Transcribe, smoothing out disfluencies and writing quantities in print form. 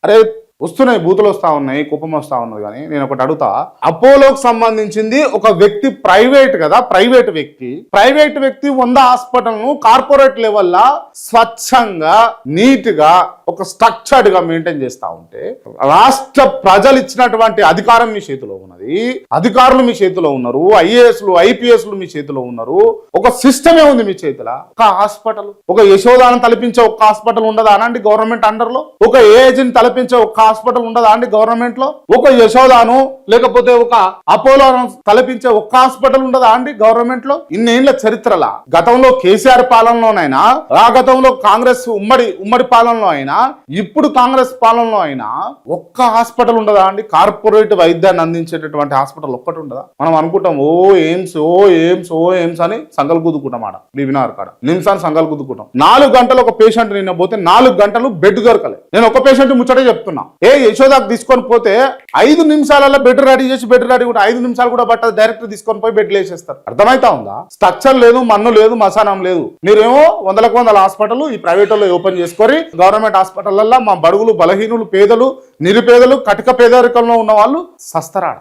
అరే వస్తున్నాయి, బూతులు వస్తా ఉన్నాయి, కుప్పం వస్తా ఉన్నది. కానీ నేను ఒకటి అడుగుతా, అపోలోకి సంబంధించింది ఒక వ్యక్తి ప్రైవేట్ కదా, ప్రైవేట్ వ్యక్తి 100 హాస్పిటల్ను కార్పొరేట్ లెవెల్లా స్వచ్ఛంగా నీట్ గా ఒక స్ట్రక్చర్డ్ గా మెయింటైన్ చేస్తా ఉంటే, రాష్ట్ర ప్రజలు ఇచ్చినటువంటి అధికారం మీ చేతిలో ఉన్నది, అధికారులు మీ చేతిలో ఉన్నారు, ఐఏఎస్లు ఐపీఎస్లు మీ చేతిలో ఉన్నారు, ఒక సిస్టమే ఉంది మీ చేతిలో. ఒక హాస్పిటల్, ఒక యశోదాను తలపించే ఒక హాస్పిటల్ ఉండదా అనండి గవర్నమెంట్ అండర్ లో? ఒక ఏజెంట్ తలపించే ఒక హాస్పిటల్ ఉండదా అండి గవర్నమెంట్ లో? ఒక యశోదాను లేకపోతే ఒక అపోలోను తలపించే ఒక్క హాస్పిటల్ ఉండదా అండి గవర్నమెంట్ లో? ఇన్నేళ్ల చరిత్రలా గతంలో కేసీఆర్ పాలనలోనైనా, ఆ గతంలో కాంగ్రెస్ ఉమ్మడి పాలనలో అయినా, ఇప్పుడు కాంగ్రెస్ పాలనలో అయినా ఒక్క హాస్పిటల్ ఉండదా అండి? కార్పొరేట్ వైద్యాన్ని అందించేటటువంటి హాస్పిటల్ ఒక్కటి ఉండదా? మనం అనుకుంటాం ఎయిమ్స్ అని సంగలు కుదుకుంటాం, ఆడ బీబీనార్ కాడ నిమిషాన్ని సంగలు కుదుకుంటాం. 4 గంటలు ఒక పేషెంట్ నిన్న పోతే 4 గంటలు బెడ్ దొరకలే. నేను ఒక పేషెంట్ ముచ్చటే చెప్తున్నా. యశోదాకు తీసుకొని పోతే 5 నిమిషాలలో బెడ్ రెడీ కూడా 5 నిమిషాలు కూడా పట్టదు, డైరెక్ట్ తీసుకొని పోయి బెడ్లు వేసేస్తారు. అర్థమైతా ఉందా? స్ట్రక్చర్ లేదు, మన్ను లేదు, మసానం లేదు. మీరేమో 100 హాస్పిటల్ ఈ ప్రైవేట్ లో ఓపెన్ చేసుకొని గవర్నమెంట్ హాస్పిటల్లో మా బడుగులు, బలహీనులు, పేదలు, నిరుపేదలు, కటిక పేదరికంలో ఉన్న వాళ్ళు చచ్చిపోతారు.